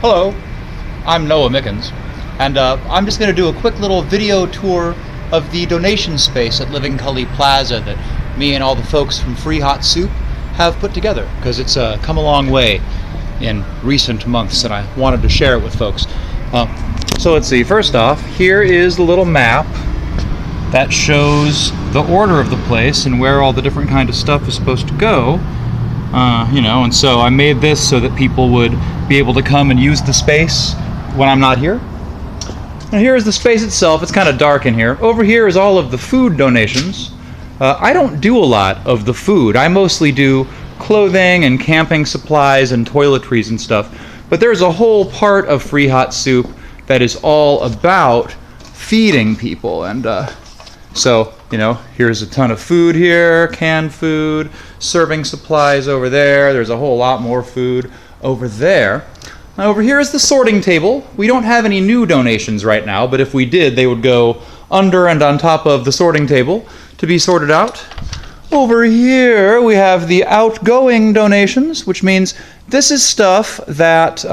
Hello, I'm Noah Mickens, and I'm just going to do a quick little video tour of the donation space at Living Cully Plaza that me and all the folks from Free Hot Soup have put together, because it's come a long way in recent months, and I wanted to share it with folks. So let's see, first off, here is the little map that shows the order of the place and where all the different kind of stuff is supposed to go. And so I made this so that people would be able to come and use the space when I'm not here. And here is the space itself. It's kind of dark in here. Over here is all of the food donations. I don't do a lot of the food. I mostly do clothing and camping supplies and toiletries and stuff. But there's a whole part of Free Hot Soup that is all about feeding people. And so, here's a ton of food here, canned food, serving supplies over there. There's a whole lot more food over there. Now, over here is the sorting table. We don't have any new donations right now, but if we did, they would go under and on top of the sorting table to be sorted out. Over here, we have the outgoing donations, which means this is stuff that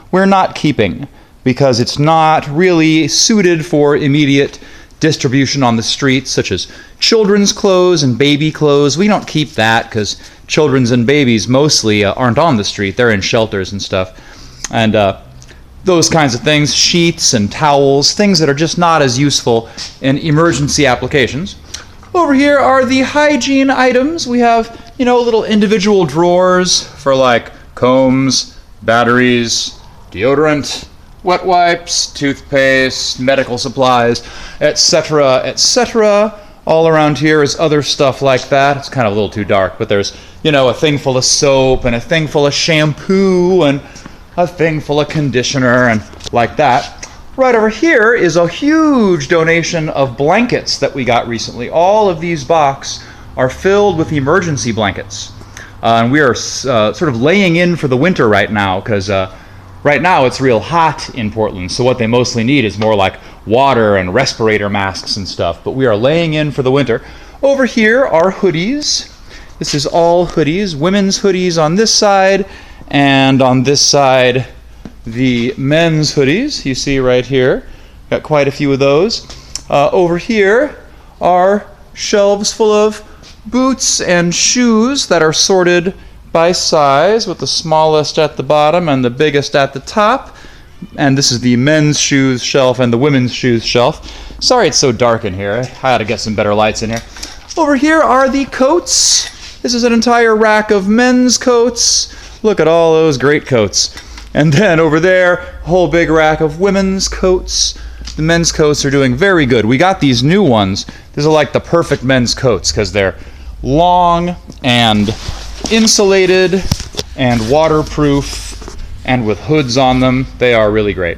we're not keeping because it's not really suited for immediate distribution on the streets, such as children's clothes and baby clothes. We don't keep that because children's and babies mostly aren't on the street. They're in shelters and stuff. And those kinds of things, sheets and towels, things that are just not as useful in emergency applications. Over here are the hygiene items. We have, little individual drawers for like combs, batteries, deodorant, wet wipes, toothpaste, medical supplies, etc., etc. All around here is other stuff like that. It's kind of a little too dark, but there's, a thing full of soap and a thing full of shampoo and a thing full of conditioner and like that. Right over here is a huge donation of blankets that we got recently. All of these boxes are filled with emergency blankets. And we are sort of laying in for the winter right now because right now it's real hot in Portland, so what they mostly need is more like water and respirator masks and stuff, but we are laying in for the winter. Over here are hoodies. This is all hoodies, women's hoodies on this side, and on this side the men's hoodies, you see right here. Got quite a few of those. Over here are shelves full of boots and shoes that are sorted by size, with the smallest at the bottom and the biggest at the top. And this is the men's shoes shelf and the women's shoes shelf. Sorry it's so dark in here. I had to get some better lights in here. Over here are the coats. This is an entire rack of men's coats. Look at all those great coats. And then over there, a whole big rack of women's coats. The men's coats are doing very good. We got these new ones. These are like the perfect men's coats because they're long and insulated and waterproof and with hoods on them. They are really great.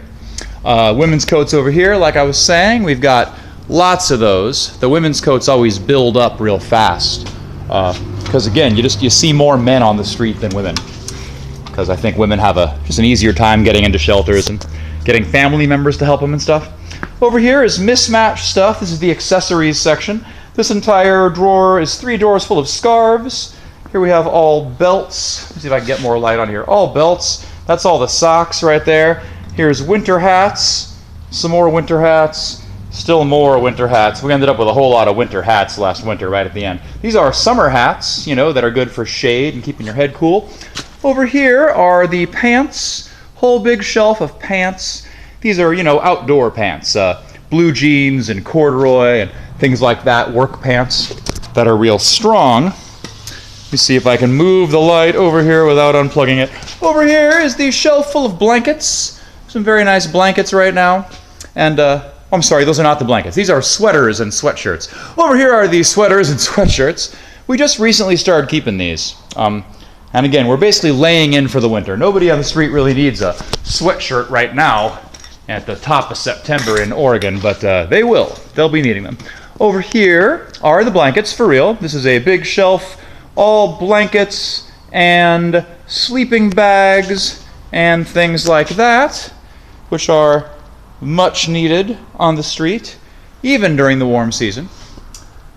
Women's coats over here, like I was saying, we've got lots of those. The women's coats always build up real fast because again, you see more men on the street than women, because I think women have just an easier time getting into shelters and getting family members to help them and stuff. Over here is mismatched stuff. This is the accessories section. This entire drawer is 3 drawers full of scarves. Here we have all belts. Let's see if I can get more light on here. All belts. That's all the socks right there. Here's winter hats. Some more winter hats. Still more winter hats. We ended up with a whole lot of winter hats last winter right at the end. These are summer hats, that are good for shade and keeping your head cool. Over here are the pants. Whole big shelf of pants. These are, outdoor pants. Blue jeans and corduroy and things like that. Work pants that are real strong. Let me see if I can move the light over here without unplugging it. Over here is the shelf full of blankets. Some very nice blankets right now. And, I'm sorry, those are not the blankets. These are sweaters and sweatshirts. Over here are the sweaters and sweatshirts. We just recently started keeping these. And again, we're basically laying in for the winter. Nobody on the street really needs a sweatshirt right now at the top of September in Oregon, but they will. They'll be needing them. Over here are the blankets, for real. This is a big shelf, all blankets and sleeping bags and things like that, which are much needed on the street, even during the warm season.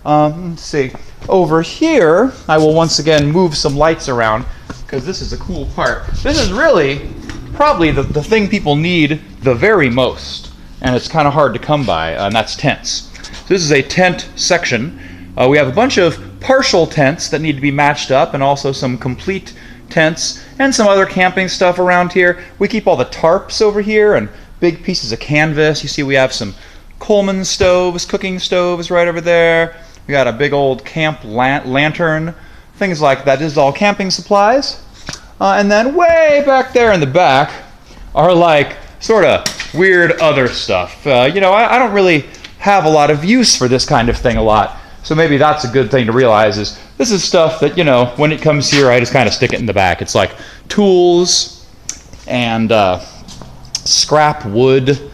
Let's see. Over here, I will once again move some lights around because this is a cool part. This is really probably the thing people need the very most, and it's kind of hard to come by, and that's tents. So this is a tent section. We have a bunch of partial tents that need to be matched up, and also some complete tents and some other camping stuff around here. We keep all the tarps over here and big pieces of canvas. You see we have some Coleman stoves, cooking stoves right over there. We got a big old camp lantern, things like that. This is all camping supplies. And then way back there in the back are like sort of weird other stuff. I don't really have a lot of use for this kind of thing a lot. So maybe that's a good thing to realize is this is stuff that, when it comes here, I just kind of stick it in the back. It's like tools and scrap wood.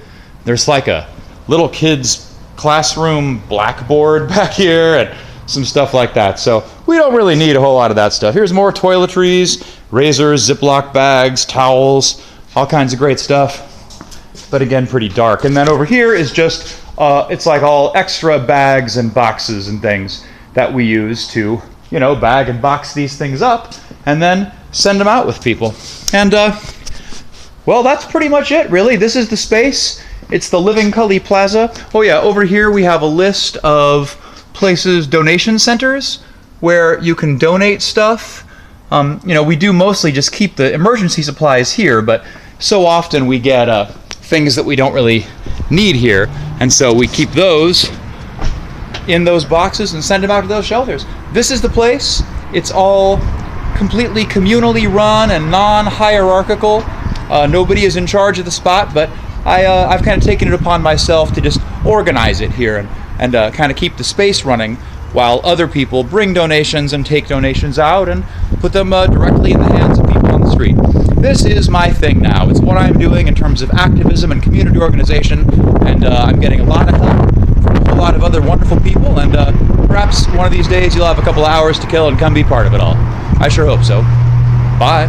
There's like a little kid's classroom blackboard back here and some stuff like that. So we don't really need a whole lot of that stuff. Here's more toiletries, razors, Ziploc bags, towels, all kinds of great stuff. But again, pretty dark. And then over here is just, it's like all extra bags and boxes and things that we use to, bag and box these things up and then send them out with people. And, well, that's pretty much it, really. This is the space. It's the Living Cully Plaza. Oh yeah, over here we have a list of places, donation centers, where you can donate stuff. We do mostly just keep the emergency supplies here, but so often we get things that we don't really need here, and so we keep those in those boxes and send them out to those shelters. This is the place. It's all completely communally run and non-hierarchical. Nobody is in charge of the spot, but I've kind of taken it upon myself to just organize it here and kind of keep the space running while other people bring donations and take donations out and put them directly in the hands of people on the street. This is my thing now. It's what I'm doing in terms of activism and community organization, and I'm getting a lot of help from a whole lot of other wonderful people, and perhaps one of these days you'll have a couple hours to kill and come be part of it all. I sure hope so. Bye.